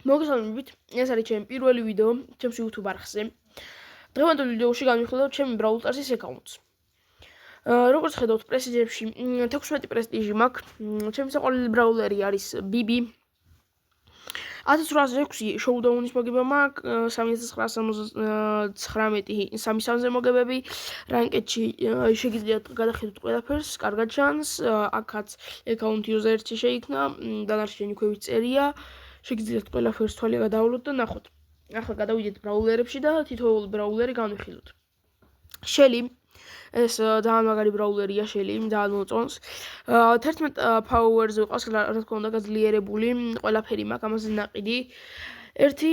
მოგესალმებით, ეს არის ჩემი პირველი ვიდეო ჩემს YouTube არხზე. დღევანდელ ვიდეოში განვიხილავთ ჩემი Brawl Stars-ის აკაუნტს. როგორც ხედავთ, პრესტიჟებში 16 პრესტიჟი მაქვს. ჩემი საყვარელი ბრაულერი არის BB. 1806 შოუდაუნის მოგება მაქვს, 3979 3-3-ზე მოგებები. რანკეტში შეგიძლიათ გადახედოთ ყველაფერს, კარგად ჩანს. აქაც აკაუნტი უზერჩი შეიქმნა, დანარჩენი ქვევით წერია. შეგიძლიათ ყველაფერს თვალე გადაავლოთ და ნახოთ. ახლა გადავიდეთ ბრაულერებში და თითოეული ბრაულერი განვიხილოთ. შელი ეს ძალიან მაგარი ბრაულერია, შელი ძალიან მოწონს. 11 power-ზე ყავს, რა თქმა უნდა, გაძლიერებული, ყველაფერი მაქვს, ამაზე ნაყიდი. ერთი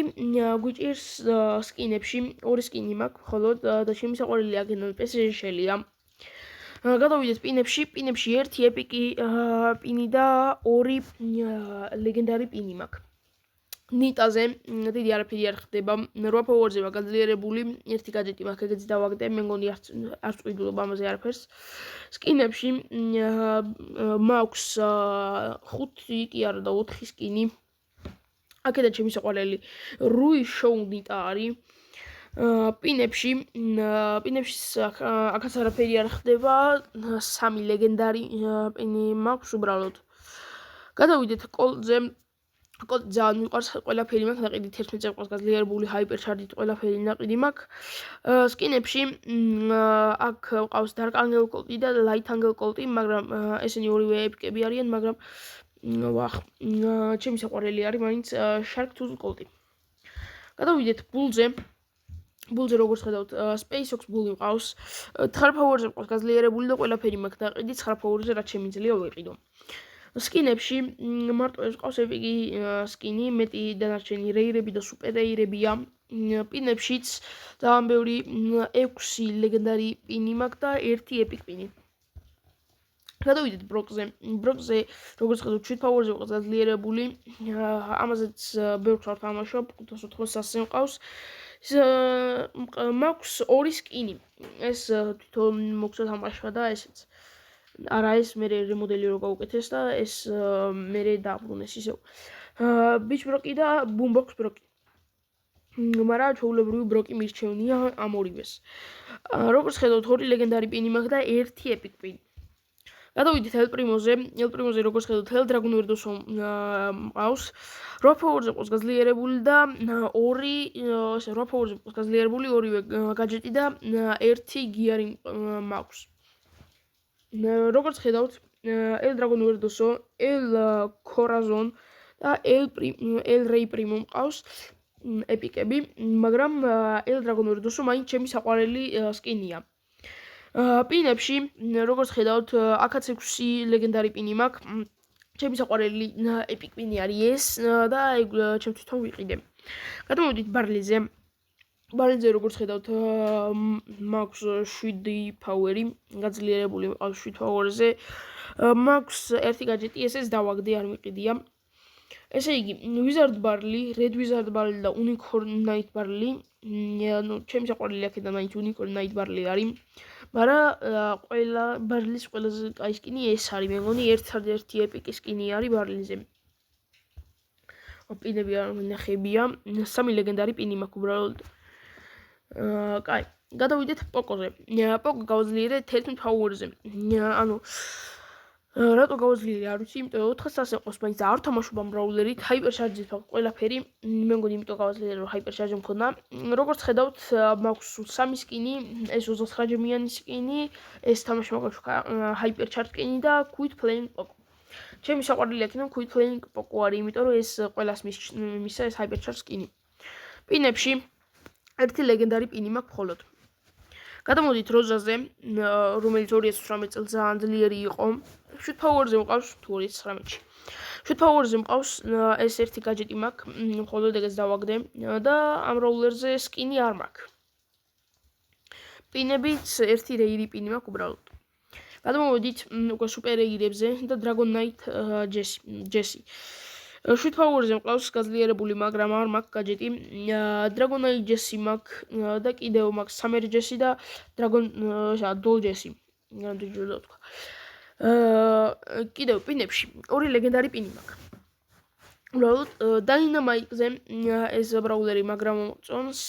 გვიჭირს სკინებში, ორი სკინი მაქვს, ხოლო და ჩემი საყვარელი აგენო PSG შელია. გადავიდეთ პინებში ერთი ეპიკი პინი და ორი ლეგენდარი პინი მაქვს. ნიტაზე დიდი არაფერი არ ხდება. 8 power-ზე გაძლიერებული, ერთი гаджеტი მაქვს, ეგეც დავაგდე, მე მგონი არ წვიდულობ ამაზე არაფერს. სკინებში მაქვს 5 კი არა და 4 სკინი. აქედან ჩემი საყვარელი რუი შოუ ნიტა არის. პინებში აქაც არაფერი არ ხდება, 3 ლეგენდარი პინი მაქვს უბრალოდ. გადავიდეთ კოლტზე. კოლტი ძალიან მიყვარს, ყველაფერი მაქვს ნაყიდი, 11 წელს ყავს გაძლიერებული, ჰაიპერჩარჯით, ყველაფერი ნაყიდი მაქვს. სკინებში აქ ყავს დარკ ანგელ კოლტი და ლაით ანგელ კოლტი, მაგრამ ესენი ორივე ეპიკები არიან, მაგრამ ჩემი საყვარელი არის მაინც შარკ თუზ კოლტი. გადავიდეთ ბულზე. ბულზე როგორც ხედავთ, SpaceX ბული ყავს, 9 power-ზე ყავს გაძლიერებული და ყველაფერი მაქვს ნაყიდი, 9 power-ზე რაც შემიძლია ვიყიდო. სკინებში მარტო ეს ყავს ეპიკი სკინი, მეტი დანარჩენი რეირები და სუპერ რეირებია. პინებშიც ძალიან ბევრი 6 ლეგენდარი პინი მაქვს და 1 ეპიკ პინი. გადავიდეთ ბროკზე, როგორც ხედავთ, 7 power-ზე ყავს გაძლიერებული, ამაზეც ბევრს არ თამაშობ, 580 მყავს. მაქვს 2 სკინი. ეს თვითონ მოგცა თამაშვა და ესეც. არა ეს მე რემოდელი რო გავუკეთეს და ეს მე დააბრუნეს ისევ. ბიჩ ბროკი და ბუმბოქს ბროკი. მაგრამ ჩვეულებრივი ბროკი მირჩევნია ამ ორივეს. როგორც ხედავთ, 2 ლეგენდარი პინი მაქვს და 1 ეპიკ პინი. გადავიდეთ ელპრიმოზე, როგორც ხედავთ, ჰელ დრაგონ ვერდოსო მყავს. 8 power-ზე ყავს გაძლიერებული და 8 power-ზე ყავს გაძლიერებული, ორივე гаджеტი და 1 გიარი მაქვს. როგორც ხედავთ, ელ დრაგონ ვერდოსო, ელ ქორაზონ და ელ რეი პრიმო მყავს ეპიკები, მაგრამ ელ დრაგონ ვერდოსო მაინც ჩემი საყვარელი სკინია. პინებში, როგორც ხედავთ, აქაც 6 ლეგენდარი პინი მაქვს. ჩემი საყვარელი ეპიკ პინი არის ეს და ჩემ თვითონ ვიყიდე. გადმოვიდით ბარლიზე. ბარლიზე როგორც ხედავთ, მაქვს 7 power-ი, გაძლიერებული მყავს 7 power-ზე. მაქვს ერთი гаджеტი, ესეც დავაგდე, არ მიყიდია. ესე იგი, ვიზარდ ბარლი, რედ ვიზარდ ბარლი და უნიკორნ ნაით ბარლი. ჩემი საყვარელი აქედან მაინც უნიკორნ ნაით ბარლი არის. მაგრამ ყველა ბარლის ყველაზე კაი სკინი ეს არის, მე მგონი ერთ-ერთი ეპიკი სკინი არის ბარლიზე. პინები არ ნახებია, 3 ლეგენდარი პინი მაქვს უბრალოდ. კაი, გადავიდეთ პოკოზე. პოკო გავაძლიერე 11 power-ზე. ანუ რატო გავაძლიერე არ ვიცი, იმიტომ რომ 400 ყავს მაინც არ თამაშობ ამ ბრაულერით, ჰაიპერჩარჯით მაქვს ყველაფერი, მე მგონი იმიტომ გავაძლიერე რომ ჰაიპერჩარჯი მქონდა. როგორც ხედავთ, მაქვს 3 სკინი, ეს 29 ჯემიანი სკინი, ეს თამაში მაქვს ჰაიპერჩარჯ სკინი და Quit Playing Poco. ჩემი საყვარელი აქედან Quit Playing Poco არის, იმიტომ რომ ეს ყველას მისცა ეს ჰაიპერჩარჯ სკინი. პინებში ერთი ლეგენდარი პინი მაქვს მხოლოდ. გადამოდით როზაზე, რომელიც 2018 წელს ძალიან ძლიერი იყო. 7 power-ზე მყავს თუ 2019-ში. 7 power-ზე მყავს ეს ერთი гаджеტი მაქვს, მხოლოდ ეგეც დავაგდე და ამ როულერზე სკინი არ მაქვს. პინებიც ერთი რეირი პინი მაქვს უბრალოდ. გადამოვიდით უკვე სუპერ რეირებზე და დრაგონ ნაით ჯესი. 7 power-ზე მყავს გაძლიერებული, მაგრამ არ მაქვს гаджеტი. დრაგონ ნაით ჯესი მაქვს და კიდევ მაქვს სამერ ჯესი და დრაგონ დოლ ჯესი. რამდენჯერ დავთქვა. კიდევ პინებში 2 ლეგენდარი პინი მაქვს. უბრალოდ დაინამაიკზე ეს ბრაულერი მაგრამ მოწონს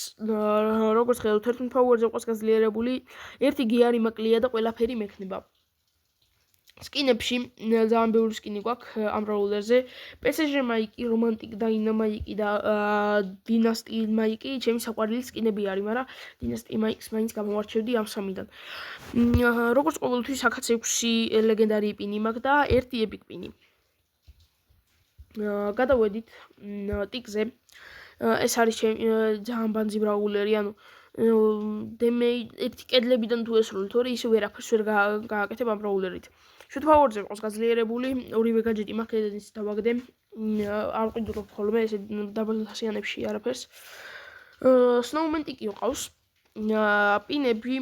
როგორც ხედავთ ერთ ფაუერზე ყავს გაძლიერებული ერთი გიარი მაკლია და ყველაფერი მექნება სკინებში ძალიან ბევრი სკინი გვაქვს ამ ბრაულერზე PSG მაიკი რომანტიკ დაინამაიკი და დინასტი მაიკი ჩემი საყვარელი სკინები არის მაგრამ დინასტი მაიკს მაინც გამოვარჩევდი ამ სამიდან როგორც ყოველთვის აქაც 6 ლეგენდარი პინი მაქვს და 1 ეპიკ პინი გადავედით ტიკზე ეს არის ძალიან ბანძი ბრაულერი ანუ დემეი ერთი კედლებიდან თუ ესროლით ორი ისე ვერაფერს ვერ გააკეთებ ამ ბრაულერით შუთ ფაუერზე ყავს გაძლიერებული ორივე გაჯეტი მაქვს ესეც დავაგდე არ ყიდულობ ხოლმე ესე დაბალასიანებში არაფერს სნოუმენ ტიკი ყავს პინები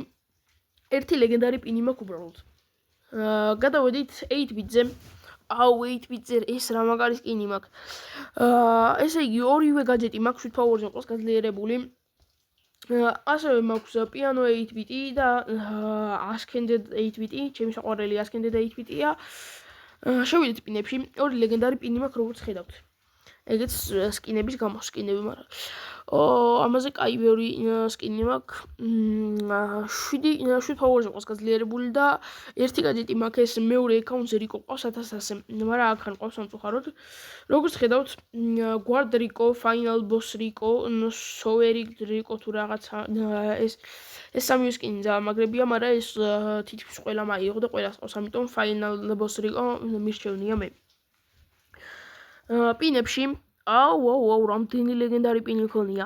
ერთი ლეგენდარი პინი მაქვს უბრალოდ გადავედით 8-ბიტზე აუ 8-ბიტზე ეს რა მაგარი სკინი მაქვს ესე იგი ორივე გაჯეტი მაქვს შუთ ფაუერზე ყავს გაძლიერებული ასევე მაქვს პიანო 8-ბიტი და Ascended 8-ბიტი, ჩემი საყვარელი Ascended 8-ბიტია. შევიდეთ პინებში, ორი ლეგენდარი პინი მაქვს, როგორც ხედავთ. ეგეც სკინების გამოსკინები, მაგრამ ამაზე კაი ბევრი სკინი მაქვს. 7 ფაუერზე ყავს გაძლიერებული და ერთი გაჯეტი მაქვს ეს მეორე აკაუნტზე რიკო ყავს 1100-ზე, მაგრამ აქან ყავს სამწუხაროდ. როგორც ხედავთ, guard რიკო, final boss რიკო, sovereign რიკო თუ რაღაცა ეს სამი სკინი ძალიან მაგრებია, მაგრამ ეს თითქმის ყველა მაიღო და ყველას ყავს, ამიტომ final boss რიკო მირჩევნია მე. პინებში აუ რამდენი ლეგენდარი პინი ქონია.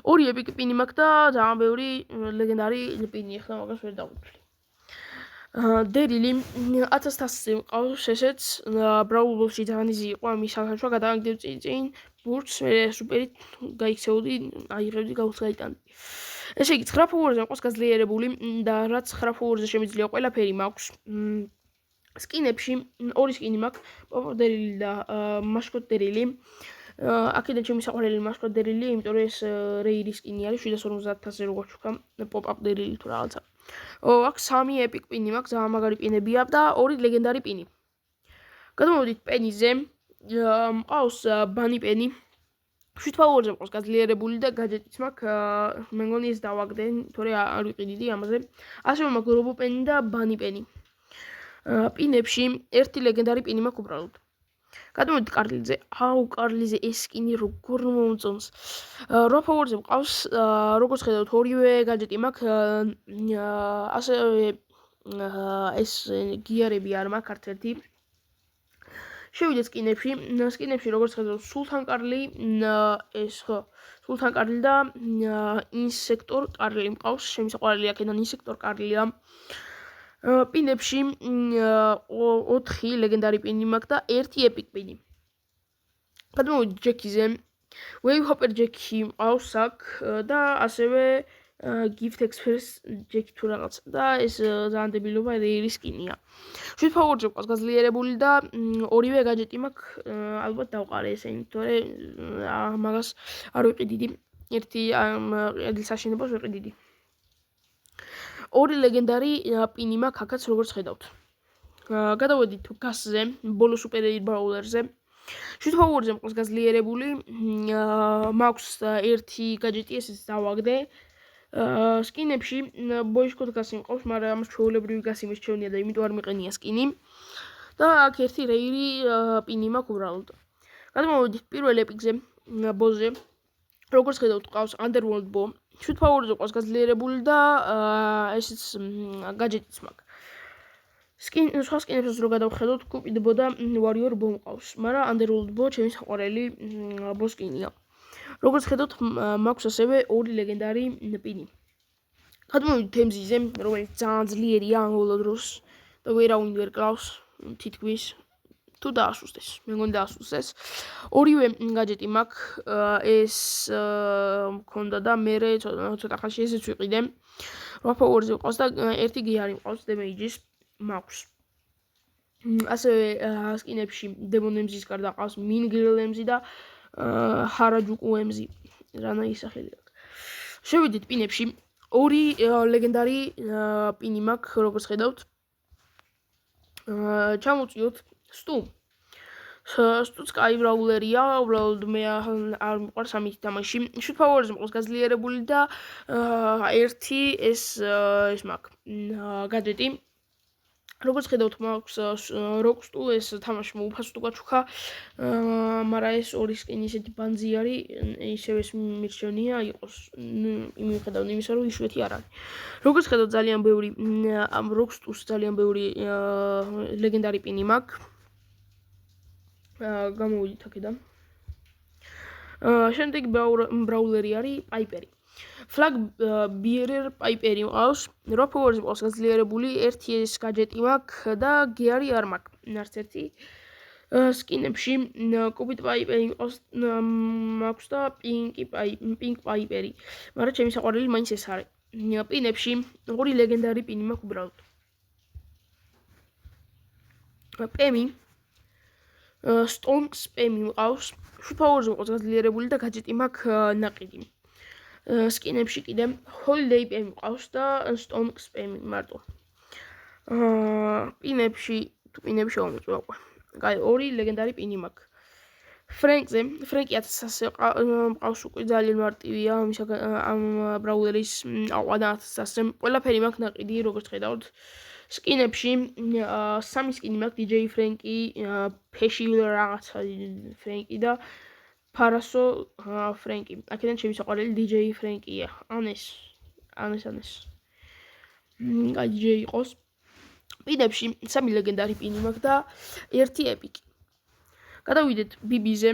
ორი ეპიკი პინი მაქვს და ძალიან ბევრი ლეგენდარი პინი ახლა მაგას ვერ დავუთვლი. დერილი 1100-ზე ყავს ესეც ბრაულბოლში ძალიან იზი იყო ამის სახალხო გადააგდებ წინ ბურთს მე სუპერით გაიქცეოდი აიღებდი გავხსაიტანდი. ესე იგი 9 ფაუერზე ყავს გაძლიერებული და რაც 9 ფაუერზე შემიძლია ყველაფერი მაქვს. სკინებში ორი სკინი მაქვს პოპ-დერილი და მასკოტ დერილი აქედან ჩემი საყვარელი მასკოტ დერილი იმიტომ რომ ეს რეირი სკინი არის 750-ზე როგორც ვქամ პოპ-აპ დერილი თუ რაღაცა აქ 3 ეპიკ პინი მაქვს ძალიან მაგარი პინებია და 2 ლეგენდარი პინი გადმოვიდით პენიზე მყავს ბანი პენი 7 ფაუერზე მყავს გაძლიერებული და გაჯეტიც მაქვს მე მგონი ეს დავაგდე თორე არ ვიყიდი ამაზე ასევე მაქვს რობო პენი და ბანი პენი პინებში ერთი ლეგენდარი პინი მაქვს უბრალოდ. გადმოვიდით კარლიზე. აუ კარლიზე ეს სკინი როგორ მომწონს. 8 ფაუერზე მყავს როგორც ხედავთ ორივე გაჯეტი მაქვს ასევე ეს გიარები არ მაქვს არც ერთი. შევიდეთ სკინებში. სკინებში როგორც ხედავთ სულთან კარლი ეს ხო სულთან კარლი და ინსექტორ კარლი მყავს. ჩემი საყვარელი აქედან ინსექტორ კარლია. პინებში 4 ლეგენდარი პინი მაქვს და 1 ეპიკ პინი. გადმოვიდით ჯეკიზე. Wave Hopper ჯეკი მყავს აქ და ასევე Gift Express ჯეკი თუ რაღაც და ეს ძალიან დებილობა რეირი სკინია. 7 ფაუერზე მყავს გაძლიერებული და ორივე გაჯეტი მაქვს ალბათ დავყარე ესენი, თორე მაგას არ ვიყიდიდი. ერთი კედლის აშენებას ვიყიდიდი. 2 ლეგენდარი პინი მაქვს აქაც როგორც ხედავთ. გადავედით გასზე, ბოლო სუპერ ბრაულერზე. 7 ფაუერზე მყავს გაძლიერებული, მაქვს ერთი გაჯეტი ესეც დავაგდე. სკინებში ბოიშკოთ გასი მყავს, მაგრამ ამას ჩვეულებრივი გასი მისჩევნია და იმიტომ არ მიყენია სკინი. და აქ ერთი რეირი პინი მაქვს უბრალოდ. გადმოვიდით პირველ ეპიკზე, ბოზე. როგორც ხედავთ, ყავს Underworld Bo 7 ფაუერზე ყავს გაძლიერებული და ესეც გაჯეტიც მაქვს. სხვა სკინებსაც რო გადავხედოთ, Cupid Bo და Warrior Bo მყავს, მაგრამ Underworld Bo ჩემი საყვარელი Bo სკინია. როგორც ხედავთ, მაქვს ასევე 2 ლეგენდარი პინი. გადმოვიდით თემზიზე, რომელიც ძალიან ძლიერია ამავე დროს და ვერავინ ვერ კლავს თითქმის თუ დაასუსტეს. მე მგონი დაასუსტეს. ორივე გაჯეტი მაქვს ეს მქონდა და მე ცოტა ხანში ესეც ვიყიდე. 8 ფაუერზე ყავს და ერთი გიარი მყავს დემეიჯის მაქვს. ასევე სკინებში დემონ ემზის გარდა ყავს მინგრილ ემზი და ჰარაჯუკუ ემზი. რანა ისახელი აქვს. შევიდით პინებში. 2 ლეგენდარი პინი მაქვს, როგორც ხედავთ. ჩამოვწიოთ სტუმ. სტუც კაი ბრაულერია, უბრალოდ მე არ მიყვარს ამით თამაში. Shoot Power-ზე მყავს გაძლიერებული და ერთი ეს მაქვს гаджеტი. როგორც ხედავთ, მაქვს Rockstu ეს თამაში მოუფასო გაჩუქა, მაგრამ ეს ორი სკინი ისეთი ბანძი არის, ისევ ეს მირჩევნია იყოს მიუხედავად იმისა, რომ იშვიათი არ არის. როგორც ხედავთ, ძალიან ბევრი ამ Rockstu-ს ძალიან ბევრი ლეგენდარი პინი მაქვს. გამოვიდით აქედან. შემდეგ ბრაულერი არის Piper. Flag Bearer Piper მყავს, Raw Power-ზე მყავს გაძლიერებული, ერთი ეს гаджеტი მაქვს და გიარი არ მაქვს, არც ერთი. სკინებში Cupid Piper მაქვს და Pink Piper, მაგრამ ჩემი საყვარელი მაინც ეს არის. პინებში ორი ლეგენდარი პინი მაქვს უბრალოდ. პემი Stone Spammy მყავს, Shoot Power-ზე მყავს გაძლიერებული და гаджеტი მაქვს ნაყიდი. სკინებში კიდე Holiday Pemmy მყავს და Stone Spammy მარტო. პინებში ვამოწმე უკვე. კაი, ორი ლეგენდარი პინი მაქვს. Frank-ი 1100-ზე მყავს უკვე ძალიან მარტივია ამ ბრაულერის აყვანა 1100-ზე. ყველაფერი მაქვს ნაყიდი, როგორც ხედავთ. სკინებში სამი სკინი მაქვს DJ Frank-ი, Peshi რაღაცა Frank-ი და Paraso Frank-ი. აქედან ჩემი საყვარელი DJ Frank-ია. ანეს. კაი DJ იყოს. პინებში სამი ლეგენდარი პინი მაქვს და ერთი ეპიკი. გადავიდეთ BB-ზე.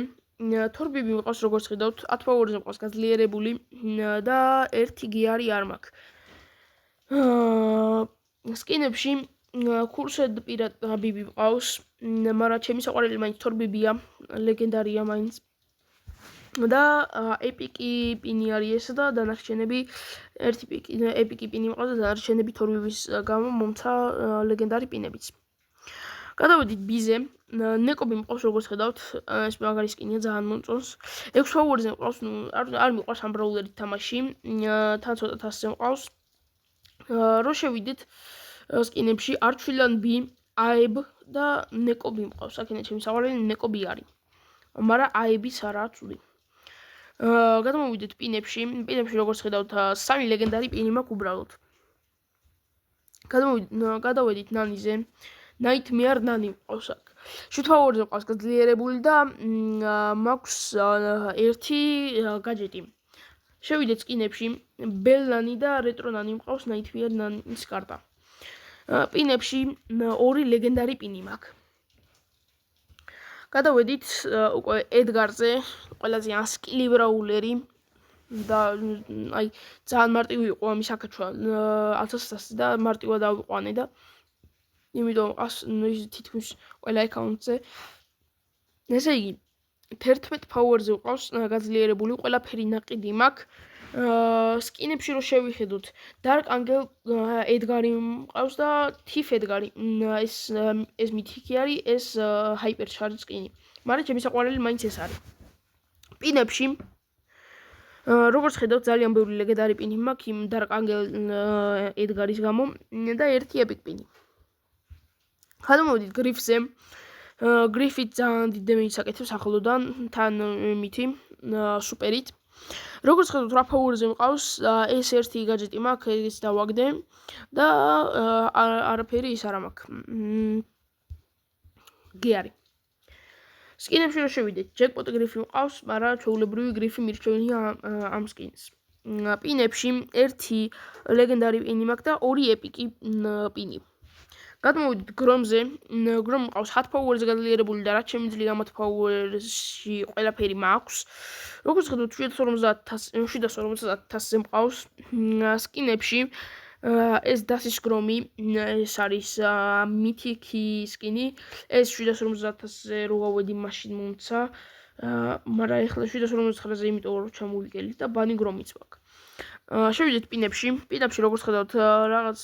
Thor BB მყავს როგორც ხედავთ, 10 Power-ზე მყავს გაძლიერებული და ერთი გიარი არ მაქვს. სკინებში Cursed Pirate BB მყავს, მაგრამ ჩემი საყვარელი მაინც Thor BB-ია, ლეგენდარია მაინც. და ეპიკი პინი არის ეს და დანარჩენები ერთი ეპიკი პინი მყავს და დანარჩენები Thor BB-ის გამო მომცა ლეგენდარი პინებიც. გადავედით B-ზე. ნეკობი მყავს როგორც ხედავთ, ეს მაგარი სკინია, ძალიან მომწონს. 6 Power-ზე მყავს, არ მიყვარს ამ ბრაულერით თამაში, თან ცოტა თასზე მყავს. რო შევიდეთ სკინებში არჩვილან B, Aeb და ნეკობი მყავს. აქედან ჩემი საყვარელი ნეკობი არის. მაგრამ Aeb-ის არაა ცუდი. გადმოვიდეთ პინებში როგორც ხედავთ, სამი ლეგენდარი პინი მაქვს უბრალოდ. გადავედით ნანიზე. Nightmare Nani მყავს აქ. Shoot Power-ზე მყავს გაძლიერებული და მაქვს ერთი гаджеტი. შევიდეთ სკინებში, Bell Nani და Retro Nani მყავს Nightmare Nani-ის კარტა. პინებში ორი ლეგენდარი პინი მაქვს. გადავედით უკვე Edgar-ზე, ყველაზე ასკილი ბრაულერი და აი ძალიან მარტივი იყო ამის აკაჩვა 1100-ზე და მარტივად ავიყვანე და იმიტომ თითქმის ყველა აკაუნტზე. ესე იგი 11 Power-ზე მყავს გაძლიერებული, ყველაფერი ნაყიდი მაქვს. სკინებში რო შევიხედოთ, Dark Angel Edgar-ი მყავს და Thief Edgar-ი. ეს მითიკი არის, ეს Hyper Charge სკინი. მაგრამ ჩემი საყვარელი მაინც ეს არის. პინებში როგორც ხედავთ, ძალიან ბევრი ლეგენდარი პინი მაქვს იმ Dark Angel Edgar-ის გამო და ერთი epic პინი. გადმოვიდით Griff-ზე. Griff-ი ძალიან დიდ დემეიჯს აკეთებს ახლოდან, თან მითი სუპერით. როგორც ხედავთ, Raw Power-ზე მყავს, ეს ერთი гаджеტი მაქვს, ეს დავაგდე და არაფერი ის არა მაქვს. გიარი. სკინებში რო შევიდეთ, Jackpot Griff-ი მყავს, მაგრამ ჩვეულებრივი Griff-ი მირჩევნია ამ სკინს. პინებში ერთი ლეგენდარი პინი მაქვს და ორი ეპიკი პინი. გადმოვიდით Grom-ზე. Grom მყავს 10 Power-ზე გაძლიერებული და რაც შემიძლია 10 Power-ში ყველაფერი მაქვს. როგორც ხედავთ, 750-ზე მყავს. სკინებში ეს დასის Grom-ი, ეს არის მითიკი სკინი. ეს 750-ზე რო გავედი მაშინ მომცა, მაგრამ ეხლა 759-ზე იმიტომ რომ ჩამოვიგელით და Bunny Grom-იც მაქვს. შევიდეთ პინებში. პინებში როგორც ხედავთ, რაღაც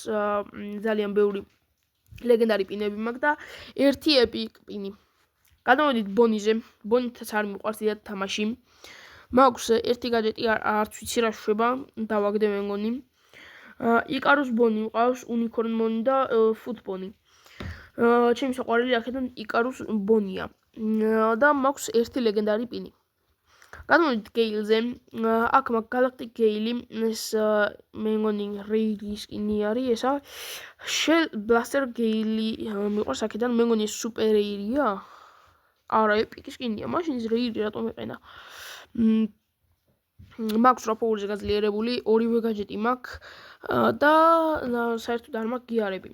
ძალიან ბევრი ლეგენდარი პინები მაქვს და ერთი epic პინი. გადავედით Bonnie-ზე. Bonnie-თაც არ მიყვარს დიდად თამაში. მაქვს ერთი гаджеტი, არც ვიცი რა შვება, დავაგდე მე მგონი. Icarus Bonnie მყავს, Unicorn Bonnie და Foot Bonnie. ჩემი საყვარელი აქედან Icarus Bonnie-ია. და მაქვს ერთი ლეგენდარი პინი. გადმოვიდეთ გეილზე. აქ მაქვს galactic გეილი, ეს მე მგონი რეიდის სკინი არის, ესა shell blaster გეილი მიყვარს აქედან, მე მგონი ეს super rare-ია. არა, epic სკინია, მაშინ ეს rare რატომ ეყენა? მაქვს რაფოურზე გაძლიერებული, ორივე გაჯეტი მაქვს და საერთოდ არ მაქვს გიარები.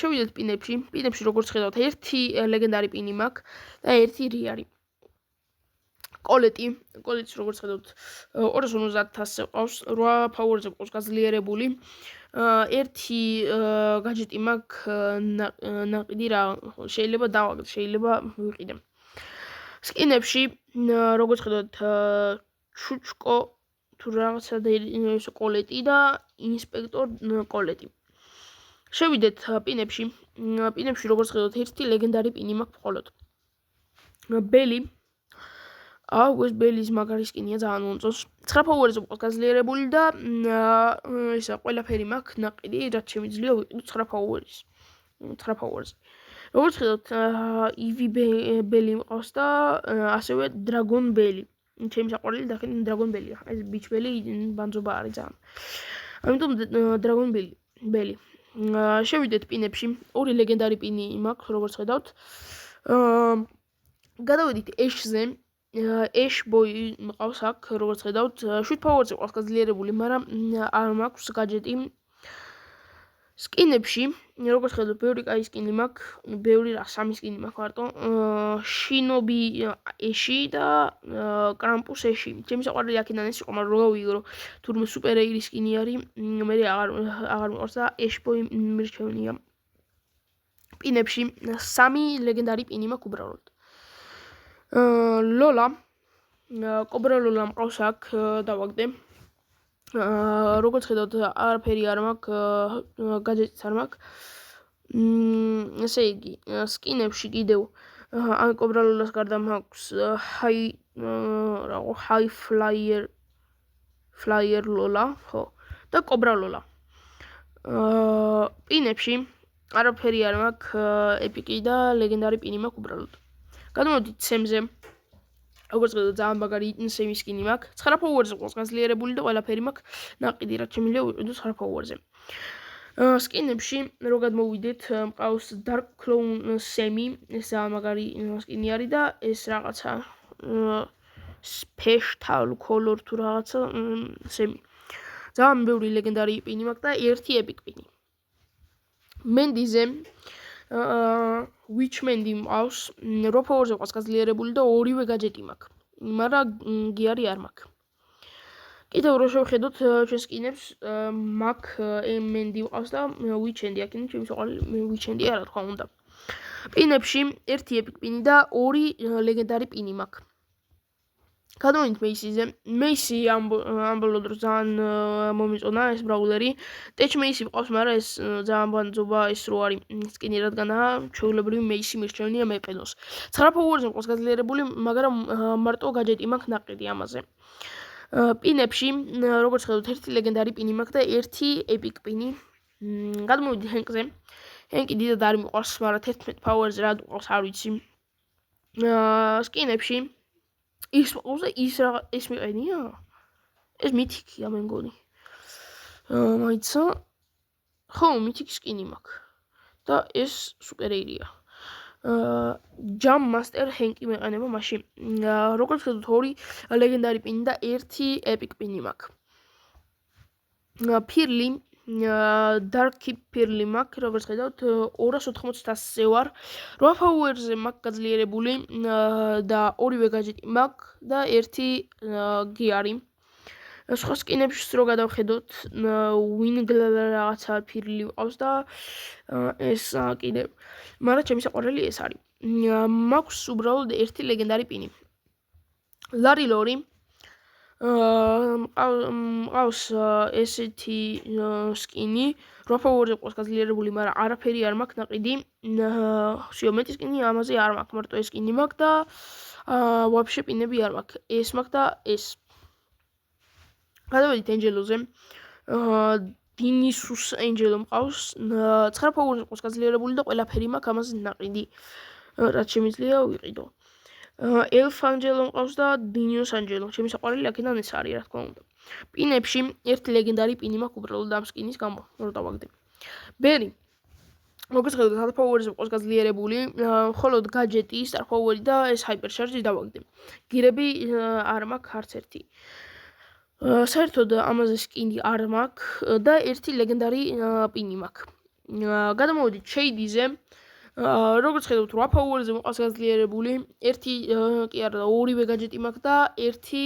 შევიდეთ პინებში. პინებში როგორც ხედავთ, ერთი ლეგენდარი პინი მაქვს და ერთი რეარი. კოლეტის როგორც ხედავთ 250,000 ყავს, 8 ფაუერზე ყავს გაძლიერებული. ერთი გაჯეტი მაქვს ნაყიდი რა, შეიძლება დავაგდო, შეიძლება ვიყიდე. სკინებში როგორც ხედავთ ჩუჩკო თუ რაღაცა და კოლეტი და ინსპექტორ კოლეტი. შევიდეთ პინებში. პინებში როგორც ხედავთ ერთი ლეგენდარი პინი მაქვს მხოლოდ. ბელი ეს ბელის მაგარი სკინია, ძალიან მომწონს. 9 ფაუერზე ყავს გაძლიერებული და ისა ყველაფერი მაქვს ნაყიდი, რაც შემიძლია ვიყიდო 9 ფაუერზე. როგორც ხედავთ ივი ბელი მყავს და ასევე დრაგონ ბელი. ჩემი საყვარელი დაკენ დრაგონ ბელია. ეს ბიჩ ბელი ბანძობა არის ძალიან. ამიტომ დრაგონ ბელი. შევიდეთ პინებში. ორი ლეგენდარი პინი მაქვს, როგორც ხედავთ. გადავედით ეშზე. ეშ ბოი მყავს აქ, როგორც ხედავთ, 7 ფაუერზე ყავს გაძლიერებული, მაგრამ არ მაქვს გაჯეტი. სკინებში, როგორც ხედავთ, ბევრი კაი სკინი მაქვს, ბევრი რა, 3 სკინი მაქვს მარტო. შინობი ეში და კრამპუს ეში. ჩემი საყვარელი აქედან ეს იყო, მაგრამ რო გავიგრო, თურმე სუპერ რეირი სკინი არის, მე აღარ მიყვარს და ეშ ბოი მირჩევნია. პინებში 3 ლეგენდარი პინი მაქვს უბრალოდ. ლოლა კობრა ლოლა მყავს აქ დავაგდე. როგორც ხედავთ, არაფერი არ მაქვს, გაჯეტიც არ მაქვს. ესე იგი, სკინებში კიდევ ამ კობრა ლოლას გარდა მაქვს ჰაი ფლაიერ ლოლა, ხო, და კობრა ლოლა. პინებში არაფერი არ მაქვს, ეპიკი და ლეგენდარი პინი მაქვს უბრალოდ. გადმოვიდით სემზე. როგორც ხედავთ, ძალიან მაგარი სემი სკინი მაქვს. 9 ფაუერზე ყავს გაძლიერებული და ყველაფერი მაქვს ნაყიდი, რაც შემიძლია ვიყიდო 9 ფაუერზე. სკინებში რო გადმოვიდეთ, მყავს Dark Clone სემი, ეს ძალიან მაგარი სკინი არის და ეს რაღაცა special color თუ რაღაცა სემი. ძალიან ბევრი ლეგენდარი პინი მაქვს და ერთი epic პინი. მენდიზე Witch Mendy მყავს, 8 ფაუერზე ყავს გაძლიერებული და ორივე გაჯეტი მაქვს, მაგრამ გიარი არ მაქვს. კიდევ რო შევხედოთ ჩვენ სკინებს, მაქვს Mendy მყავს და Witch Mendy, აქედან ჩემი საყვარელი Witch Mendy არა, თქვა უნდა. პინებში ერთი epic პინი და ორი ლეგენდარი პინი მაქვს. გადმოვიდეთ მეისიზე. მეისი ამ ბოლო დროს ძალიან მომიწონა ეს ბრაულერი. ტეჩ მეისი მყავს, მაგრამ ეს ძალიან ბანძობა ეს რო არის სკინი, რადგანაა ჩვეულებრივი მეისი მირჩევნია მეყენოს. 9 ფაუერზე მყავს გაძლიერებული, მაგრამ მარტო გაჯეტი მაქვს ნაყიდი ამაზე. პინებში, როგორც ხედავთ, ერთი ლეგენდარი პინი მაქვს და ერთი epic პინი. გადმოვიდეთ ჰენკზე. ჰენკი დიდად არ მიყვარს, მაგრამ 11 ფაუერზე რა მყავს არ ვიცი. სკინებში ის მყავს და ის მიყენია? ეს მითიკია მე მგონი. მაიცა ხო, მითიკი სკინი მაქვს და ეს სუპერ რეირია. ჯამ მასტერ ჰენკი მეყენება მაშინ. როგორც ხედავთ, ორი ლეგენდარი პინი და ერთი epic პინი მაქვს. ფირლი Darky Pirli მაქვს, როგორც ხედავთ, 280,000-ზე ვარ. 8 ფაუერზე მაქვს გაძლიერებული და ორივე გაჯეტი მაქვს და ერთი გიარი. სხვა სკინებში რო გადავხედოთ, Wingl რაღაცა Pirli მყავს და ეს კიდევ. მაგრამ ჩემი საყვარელი ეს არის. მაქვს უბრალოდ ერთი ლეგენდარი პინი. ლარი ლორი მყავს ესეთი სკინი, 8 ფაუერზე ყავს გაძლიერებული, მაგრამ არაფერი არ მაქვს ნაყიდი. მეტი სკინი ამაზე არ მაქვს, მარტო ეს სკინი მაქვს და ვაფშე პინები არ მაქვს. ეს მაქვს და ეს. გადავედით ენჯელოზე. დინისუს ენჯელო მყავს, 9 ფაუერზე ყავს გაძლიერებული და ყველაფერი მაქვს ამაზე ნაყიდი, რაც შემიძლია ვიყიდო. ელფანჯელო მყავს და დინიოს ანჯელო. ჩემი საყვარელი აქედან ეს არის, რა თქმა უნდა. პინებში ერთი ლეგენდარი პინი მაქვს უბრალოდ ამ სკინის გამო, რომ დავაგდე. ბერი როგორც ხედავთ, Star Power-ზე მყავს გაძლიერებული, მხოლოდ გაჯეტი, Star Power-ი და ეს Hyper Charge-ი დავაგდე. გირები არ მაქვს არც ერთი. საერთოდ ამაზე სკინი არ მაქვს და ერთი ლეგენდარი პინი მაქვს. გადამოვიდით Shady-ზე. როგორც ხედავთ, 8 Power-ზე მყავს გაძლიერებული, ერთი კი არა და ორივე გაჯეტი მაქვს და ერთი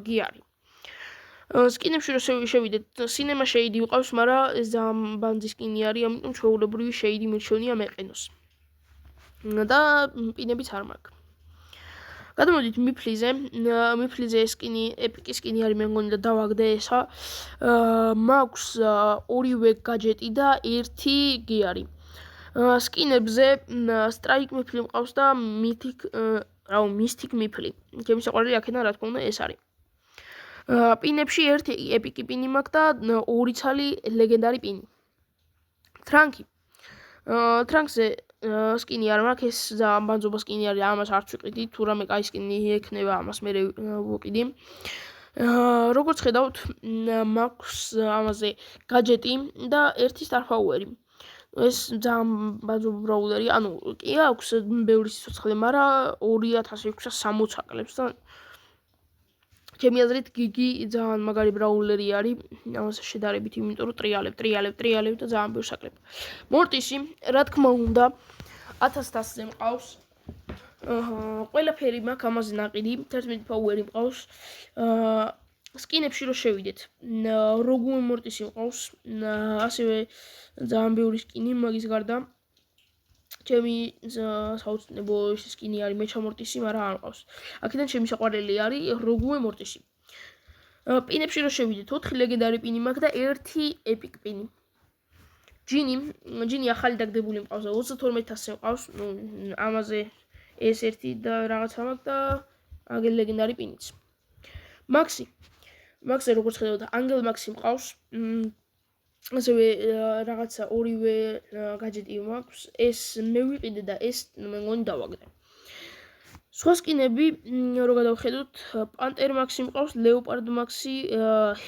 გიარი. სკინებში რო შევიდეთ, Cinema Shady მყავს, მაგრამ ეს ძალიან ბანძი სკინი არის, ამიტომ ჩვეულებრივი Shady მირჩევნია მეყენოს. და პინებიც არ მაქვს. გადამოდით მიფლიზე. მიფლიზე ეს სკინი, ეპიკი სკინი არის, მე მგონი და დავაგდე ესა. მაქვს ორივე გაჯეტი და ერთი გიარი. სკინებზე Strike მიფლი მყავს და Mystic მიფლი. ჩემი საყვარელი აქედან რა თქმა უნდა ეს არის. პინებში ერთი ეპიკი პინი მაქვს და ორი ცალი ლეგენდარი პინი. Trunky. Trunks-ზე სკინი არ მაქვს, ეს ძალიან ბანძობა სკინი არის, ამას არც ვიყიდი, თუ რამე კაი სკინი ექნება, ამას მე ვუყიდი. როგორც ხედავთ, მაქვს ამაზე გაჯეტი და ერთი Star Power-ი. ეს ძალიან ბანძობა ბრაულერი, ანუ კი აქვს ბევრი სიცოცხლე, მაგრამ 2660 აკლებს და ჩემი აზრით გიგი ძალიან მაგარი ბრაულერი არის, ამას შედარებით, იმიტომ რომ ტრიალებ და ძალიან ბევრს აკლებ. მორტისი, რა თქმა უნდა, 1000-ზე მყავს. ყველაფერი მაქვს ამაზე ნაყიდი, 11 Power-ი მყავს. სკინებში რო შევიდეთ, როგუე მორტისი მყავს, ასევე ძალიან ბევრი სკინი მაგის გარდა. ჩემი საოცნებო სკინი არის მეჩა მორტისი, მაგრამ არ მყავს. აქედან ჩემი საყვარელი არის როგუე მორტისი. პინებში რო შევიდეთ, 4 ლეგენდარი პინი მაქვს და ერთი ეპიკ პინი. ჯინი ახალი დაგდებული მყავს და 32000-ზე მყავს, ამაზე ეს ერთი და რაღაცა მაქვს და აგერ ლეგენდარი პინიც. მაქსი როგორც ხედავთ, ანგელ მაქსი მყავს. ასევე რაღაცა ორივე გაჯეტი მაქვს. ეს მე ვიყიდე და ეს მე მგონი დავაგდე. სხვა სკინები რო გადავხედოთ, პანტერ მაქსი მყავს, ლეოპარდ მაქსი,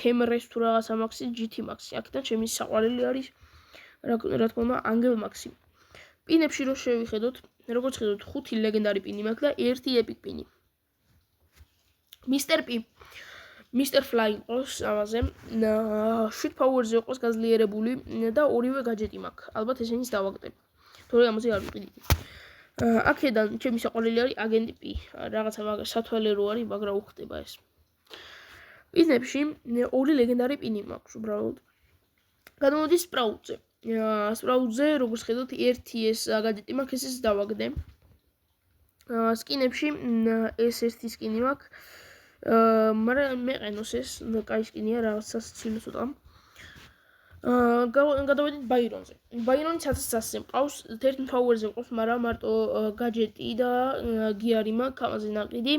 ჰემრეს თუ რაღაცა მაქსი, GT მაქსი. აქედან ჩემი საყვარელი არის რა თქმა უნდა ანგელ მაქსი. პინებში რო შევიხედოთ, როგორც ხედავთ, 5 ლეგენდარი პინი მაქვს და ერთი ეპიკ პინი. Mr. Fly მყავს ამაზე, 7 Power-ზე ყავს გაძლიერებული და ორივე გაჯეტი მაქვს. ალბათ ესენიც დავაგდე. თორე ამაზე არ ვიყიდი. აქედან ჩემი საყვარელი არის აგენტი P. რაღაცა სათვალე რო არის, მაგრამ უხდება ეს. პინებში ორი ლეგენდარი პინი მაქვს უბრალოდ. გადამოვიდით Sprout-ზე. Sprout-ზე როგორც ხედავთ, ერთი ეს გაჯეტი მაქვს, ესეც დავაგდე. სკინებში ეს ერთი სკინი მაქვს. მაგრამ მეყენოს ეს კაი სკინია, რაღაცა ცივი ცოტა. გადავიდით ბაირონზე. ბაირონი 1100-ზე მყავს, 11 Power-ზე მყავს, მაგრამ მარტო გაჯეტი და გიარი მაქვს, ამაზე ნაყიდი.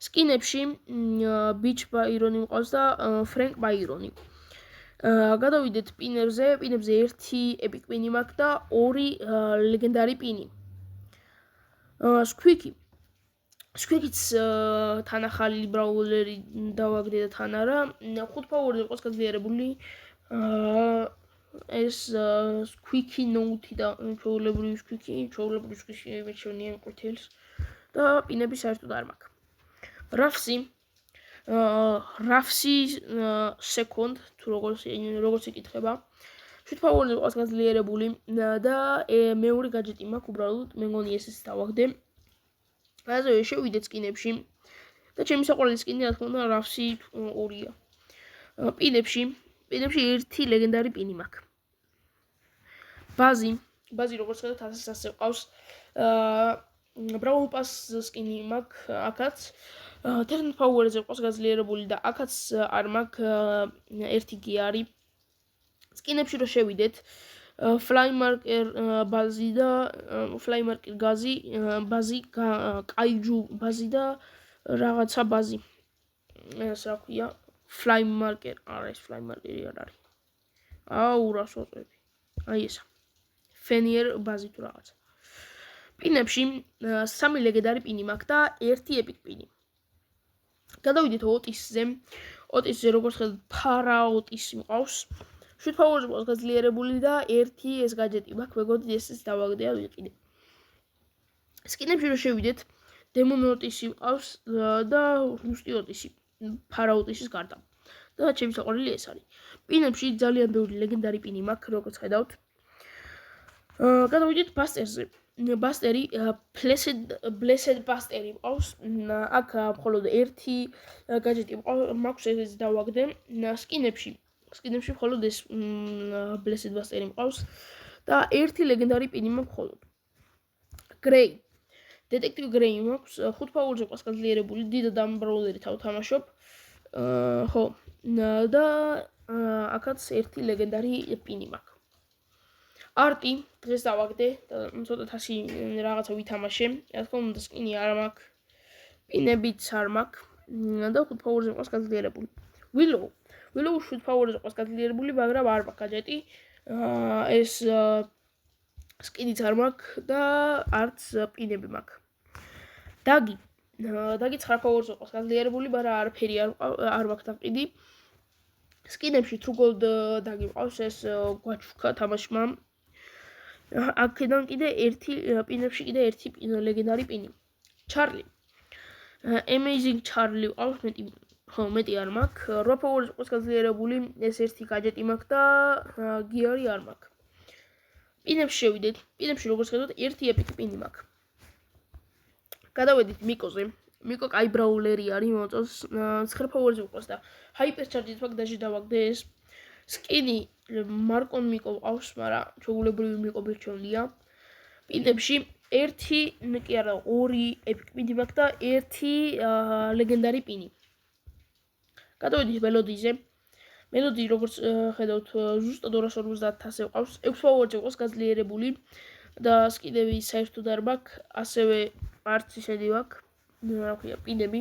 სკინებში ბიჩ ბაირონი მყავს და ფრენკ ბაირონი. გადავიდეთ პინებზე ერთი ეპიკ პინი მაქვს და ორი ლეგენდარი პინი. სკვიკიც თან ახალი ბრაულერი დავაგდე და თან არა. 5 Power-ზე მყავს გაძლიერებული. ეს სკვიკი ნოუთი და ჩვეულებრივი სკვიკი მეჩვენია მყვითელს და პინები საერთოდ არ მაქვს. რაფსი second თუ როგორც იკითხება. 7 Power-ზე მყავს გაძლიერებული და მეორე გაჯეტი მაქვს უბრალოდ, მე მგონი ესეც დავაგდე. ასევე შევიდეთ სკინებში და ჩემი საყვარელი სკინი რა თქმა უნდა რაფსი 2-ია. პინებში ერთი ლეგენდარი პინი მაქვს. ბაზი როგორც ხედავთ 1100-ზე მყავს. Brawl Pass skin maქვს აქაც 11 Power-ზე მყავს გაძლიერებული და აქაც არ მაქვს ერთი კი არის. სკინებში რო შევიდეთ Fly Marker ბაზი და Fly Marker ბაზი Kaiju ბაზი და რაღაცა ბაზი. ეს რა ქვია Fly Marker არის Fly Marker-ი არ არის. აუ რა სოწები. აი ესა. Fenier ბაზი თუ რაღაცა. პინებში 3 ლეგენდარი პინი მაქვს და 1 ეპიკ პინი. გადავიდეთ ოტისზე. ოტისზე როგორც ხედავთ, ფარაოტისი მყავს. 7 ფაუორზე მყავს გაძლიერებული და 1 ეს გაჯეტი მაქვს. მეგონი ესეც დავაგდე და ვიყიდე. სკინებში რო შევიდეთ, დემონ ოტისი მყავს და რუსტი ოტისი, ფარაოტისის გარდა. და ჩემი საყვარელი ეს არის. პინებში ძალიან ბევრი ლეგენდარი პინი მაქვს, როგორც ხედავთ. გადავიდეთ ბასტერზე. ბასტერი Blessed ბასტერი მყავს. აქ მხოლოდ 1 გაჯეტი მაქვს, ეს დავაგდე. სკინებში მხოლოდ ეს Blessed ბასტერი მყავს და 1 ლეგენდარი პინი მაქვს მხოლოდ. გრეი. დეტექტივ გრეი მაქვს, 5 ფაუორზე მყავს გაძლიერებული, დიდ დამბროლერი თავთამაშობ. ხო. და აქაც 1 ლეგენდარი პინი მაქვს. არტი დღეს დავაგდე და ცოტა თასი რაღაცა ვითამაშე. რა თქმა უნდა, სკინი არ მაქვს. პინებიც არ მაქვს და 5 ფაუორზე მყავს გაძლიერებული. ვილოუ 7 ფაუორზე მყავს გაძლიერებული, მაგრამ არ მაქვს გაჯეტი. ეს სკინიც არ მაქვს და არც პინები მაქვს. დაგი 9 ფაუორზე მყავს გაძლიერებული, მაგრამ არაფერი არ მაქვს დაყიდი. სკინებში True დაგი მყავს, ეს გვაჩუქა თამაშმა. აქედან კიდე 1 პინებში კიდე 1 ლეგენდარი პინი. ჩარლი. Amazing ჩარლი მყავს, მეტი არ მაქვს. 8 ფაუორზე მყავს გაძლიერებული, ეს 1 გაჯეტი მაქვს და გიარი არ მაქვს. პინებში შევიდეთ. პინებში როგორც ხედავთ, 1 ეპიკ პინი მაქვს. გადავედით მიკოზე. მიკო კაი ბრაულერი არის, მოწონს 9 ფაუორზე მყავს და ჰაიპერჩარჯით მაქვს, დაჟე დავაგდე ეს. სკინი მარკონ მიკო მყავს, მაგრამ ჩვეულებრივი მიკო ბირჩეულია. პინებში 1 კი არა, 2 ეპიკ პინი მაქვს და 1 ლეგენდარი პინი. გადავედით მელოდიზე. მელოდი როგორც ხედავთ, ზუსტად 250-ზე მყავს, 6 ფაუორზე მყავს გაძლიერებული და სკინები საერთოდ არ მაქვს, ასევე არც ისეთი მაქვს. რა ქვია, პინები.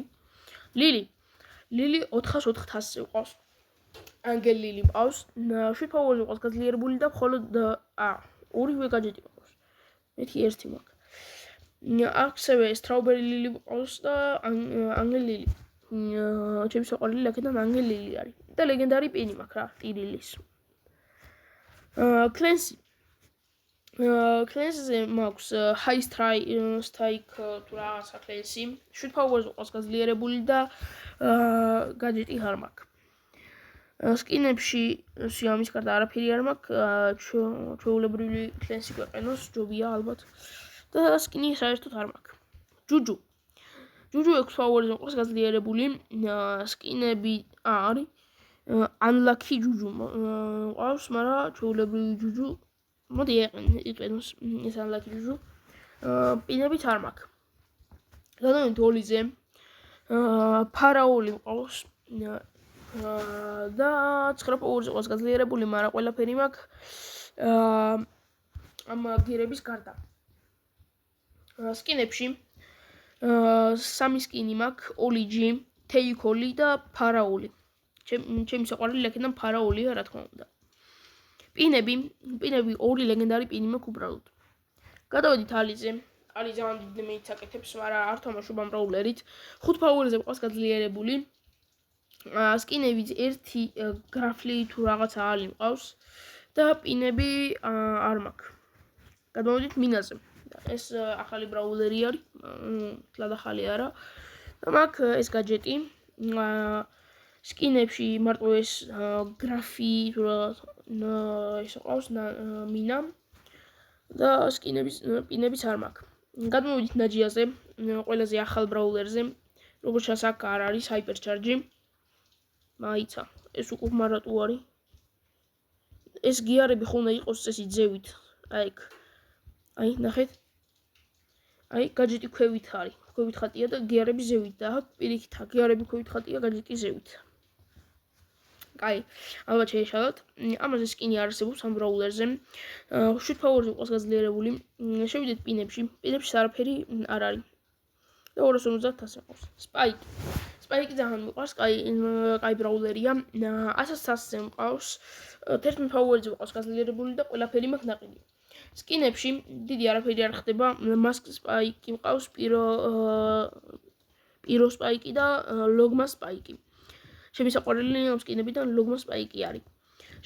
ლილი 404-ზე მყავს. ანგელ ლილი მყავს, 7 ფაუორზე მყავს გაძლიერებული და მხოლოდ 2 გაჯეტი მყავს. მეთი 1 მაქვს. ასევე სტრაუბერი ლილი მყავს და ანგელ ლილი. ჩემი საყვარელი აქედან ანგელ ლილი არის. და ლეგენდარი პინი მაქვს რა, ტირილის. კლენსზე მაქვს high strike თუ რაღაცა კლენსი. 7 ფაუორზე მყავს გაძლიერებული და გაჯეტი არ მაქვს. სკინებში ამის გარდა არაფერი არ მაქვს, ჩვეულებრივი კლენსი გვეყენოს, ჯობია ალბათ. და სკინი საერთოდ არ მაქვს. ჯუჯუ 6 ფაუორზე მყავს გაძლიერებული, სკინები არის. Unlucky ჯუჯუ მყავს, მაგრამ ჩვეულებრივი ჯუჯუ მოდი იყენოს ეს Unlucky ჯუჯუ. პინებიც არ მაქვს. გადავიდეთ ოლიზე. ფარაული მყავს და 9 ფაუორზე მყავს გაძლიერებული, მაგრამ ყველაფერი მაქვს ამ გირების გარდა. სკინებში 3 სკინი მაქვს, ოლიჯი, თეიქოლი და ფარაული. ჩემი საყვარელი აქედან ფარაულია, რა თქმა უნდა. პინები 2 ლეგენდარი პინი მაქვს უბრალოდ. გადავედით ალიზე. ალი ძალიან დიდ დემეჯს აკეთებს, მაგრამ არ თამაშობ ამ ბრაულერით. 5 ფაუორზე მყავს გაძლიერებული. სკინებიც 1 გრაფლი თუ რაღაცა ალი მყავს და პინები არ მაქვს. გადავედით მინაზე. ეს ახალი ბრაულერი არის, თლად ახალი არა. და მაქვს ეს გაჯეტი. სკინებში მარტო ეს გრაფი თუ ის ყავს მინა და პინებიც არ მაქვს. გადმოვიდით ნაჯიაზე, ყველაზე ახალ ბრაულერზე, როგორც ჩანს აქ არ არის ჰაიპერჩარჯი. მაიცა, ეს უკვე მარატუ არის. ეს გიარები ხომ უნდა იყოს წესი ძევით. აი, ნახეთ. აი, გაჯეტი ქვევით არის. ქვევით ხატია და გიარები ზევით და აქ პირიქით გიარები ქვევით ხატია, გაჯეტი ზევით. კაი, ალბათ შეეშალოთ. ამაზე სკინი არ არსებობს ამ ბრაულერზე. 7 ფაუორზე მყავს გაძლიერებული. შევიდეთ პინებში. პინებში არაფერი არ არის. და 250-ზე მყავს. სპაიკი ძალიან მიყვარს, კაი ბრაულერია. 100-ზე მყავს. 11 ფაუორზე მყავს გაძლიერებული და ყველაფერი მაქვს ნაყიდი. სკინებში დიდი არაფერი არ ხდება, მასკ სპაიკი მყავს, პირო სპაიკი და ლოგმა სპაიკი. შემისაყვანელი სკინებიდან ლოგმა სპაიკი არის.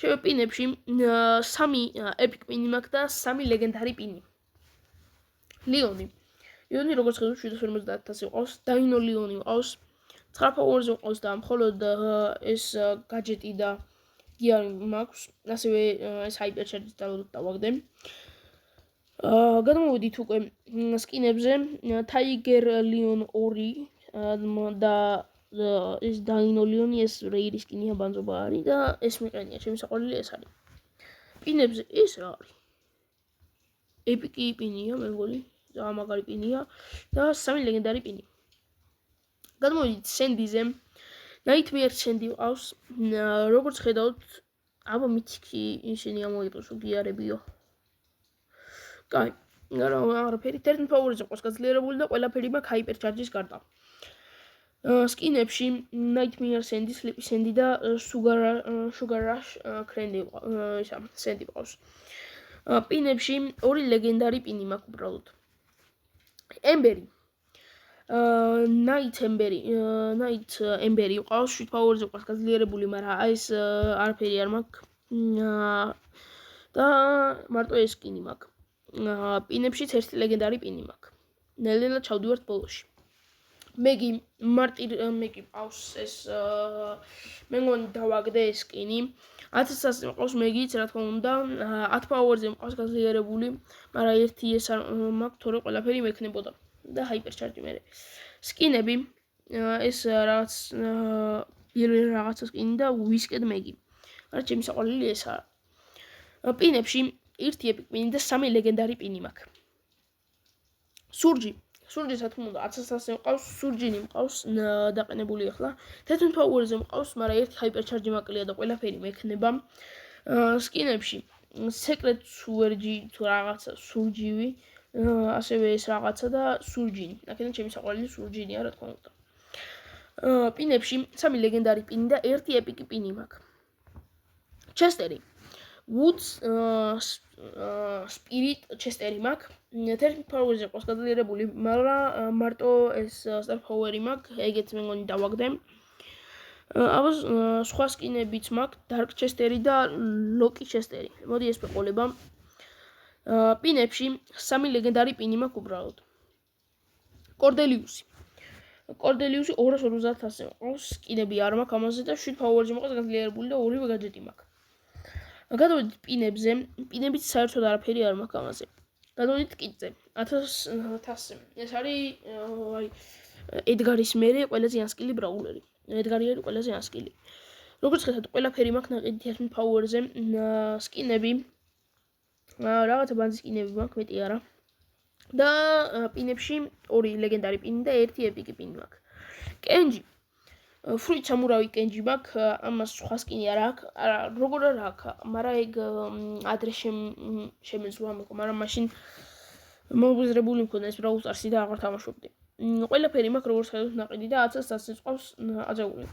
შევეპინებში 3 ეპიკ პინი მაქვს და 3 ლეგენდარი პინი. ლიონი, როგორც ხედავთ 750,000 მყავს, დაინო ლიონი მყავს, 9 ფაუერზე მყავს და მხოლოდ ეს გაჯეტი და გიარი მაქვს, ასევე ეს ჰაიპერჩარჯის დავაგდე. გადმოვიდით უკვე სკინებზე, ტაიგერ লিონ 2 და ეს დაინო ლიონი, ეს რეირი სკინია ბანძობა არის და ეს მიყენია, შემისაყვანელი ეს არის. პინებზე ეს რა არის? ეპიკი პინია, მე მგონი, ძალიან მაგარი პინია და 3 ლეგენდარი პინი. გადმოვიდით სენდიზე. ნაითმიერ სენდი ყავს, როგორც ხედავთ, აბა მითიკი ისინი ამოიყოს გიარებიო. კაი, არაფერი 11 ფაუერზე ყავს გაძლიერებული და ყველაფერი მაქვს ჰაიპერჩარჯის გარდა. სკინებში ნაითმიერ სენდი, სლიპი სენდი და შუგარაშ კრენდი სენდი ყავს. პინებში 2 ლეგენდარი პინი მაქვს უბრალოდ. ემბერი ნაით ემბერი ყავს 7 ფაუერზე ყავს გაძლიერებული, მაგრამ ეს არაფერი არ მაქვს და მარტო ეს სკინი მაქვს. პინებშიც 1 ლეგენდარი პინი მაქვს. ნელ-ნელა ჩავდივართ ბოლოში. მეგი ყავს ეს მე მგონი დავაგდე ეს სკინი. 1000-ზე მყავს მეგიც, რა თქმა უნდა, 10 ფაუერზე მყავს გაძლიერებული, მაგრამ ერთი ეს არ მაქვს, თორე ყველაფერი მექნებოდა და ჰაიპერჩარჯი მერე. სკინები ეს რაღაც პირველი რაღაცა სკინი და ვისკედ მეგი. მაგრამ ჩემი საყვარელი ეს არა. პინებში 1 ეპიკ პინი და 3 ლეგენდარი პინი მაქვს. სურჯი რა თქმა უნდა 1000-ზე მყავს, სურჯინი მყავს დაყენებული ახლა. 11 ფაუერზე მყავს, მაგრამ ერთი ჰაიპერჩარჯი მაკლია და ყველაფერი მექნება. სკინებში სეკრეტ სუერჯი თუ რაღაცა სურჯივი, ასევე ეს რაღაცა და სურჯინი. აქედან ჩემი საყვარელი სურჯინია, რა თქმა უნდა. პინებში 3 ლეგენდარი პინი და 1 ეპიკი პინი მაქვს. ჩესტერი Woods Spirit ჩესტერი მაქვს. 11 ფაუერზე ყავს გაძლიერებული, მაგრამ მარტო ეს star power-ი მაქვს, ეგეც მე მგონი დავაგდე. აბა სხვა სკინებიც მაქვს, Dark ჩესტერი და Loki ჩესტერი. მოდი ეს ვეყოლება. პინებში 3 ლეგენდარი პინი მაქვს უბრალოდ. კორდელიუსი 250,000-ზე ყავს, სკინები არ მაქვს ამაზე და 7 ფაუერზე მაქვს გაძლიერებული და ორივე გაჯეტი მაქვს. გადავიდით პინებზე, პინებიც საერთოდ არაფერი არ მაქვს ამაზე. გადავიდით კიტზე, 1000-ზე. ეს არის ედგარის მერე ყველაზე ანსკილი ბრაულერი. ედგარი არის ყველაზე ანსკილი. როგორც ხედავთ, ყველაფერი მაქვს ნაყიდით 11 ფაუერზე, სკინები რაღაცა ბანძი სკინები მაქვს, მეტი არა. და პინებში 2 ლეგენდარი პინი და 1 ეპიკი პინი მაქვს. კენჯი Fruit Samurai კენჯი მაქვს, ამას სხვა სკინი არ აქვს, როგორ არ აქვს, მაგრამ ეგ ადრე შემეძლო ამეკო, მაგრამ მაშინ მოგეზრებული მქონდა ეს Brawl Stars-ი და აღარ თამაშობდი. ყველაფერი მაქვს, როგორც ხედავთ, ნაყიდი და 1000-ზე ყავს აწეული.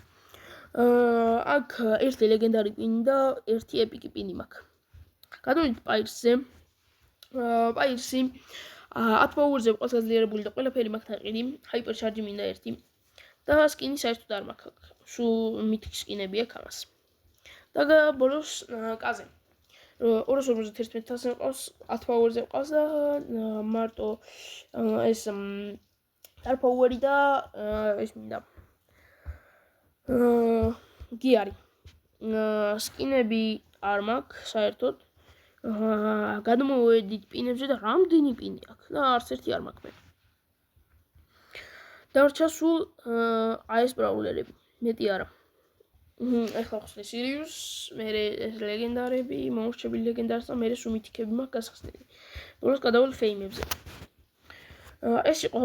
აქ 1 ლეგენდარი პინი და 1 ეპიკი პინი მაქვს. გადავიდით პაირსზე. პაირსი 10 ფაუერზე ყავს გაძლიერებული და ყველაფერი მაქვს ნაყიდი, ჰაიპერჩარჯი მინდა 1. და სკინი საერთოდ არ მაქვს, სულ მითიკ სკინები აქვს ამას. და ბოლოს კაზე 251,000-ზე ყავს, 10 ფაუერზე ყავს და მარტო ეს star power-ი და ეს მინდა გიარი. სკინები არ მაქვს საერთოდ. გადმოვედით პინებზე და რამდენი პინი აქვს და არც ერთი არ მაქვს მე. დარჩა სულ ეს ბრაულერები, მეტი არა. ეხლა ხსნე სირიუს, მერე ეს ლეგენდარები, მომრჩები ლეგენდარს და მერე სულ მითიკები მაქვს გასახსნელი. ბოლოს გადავალ ფეიმებზე. ეს იყო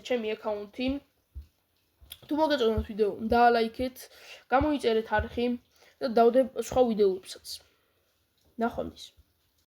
ჩემი აკაუნთი. თუ მოგეწონათ ვიდეო, დაალაიქეთ, გამოიწერეთ არხი და დავდებ სხვა ვიდეოებსაც. ნახვამდის.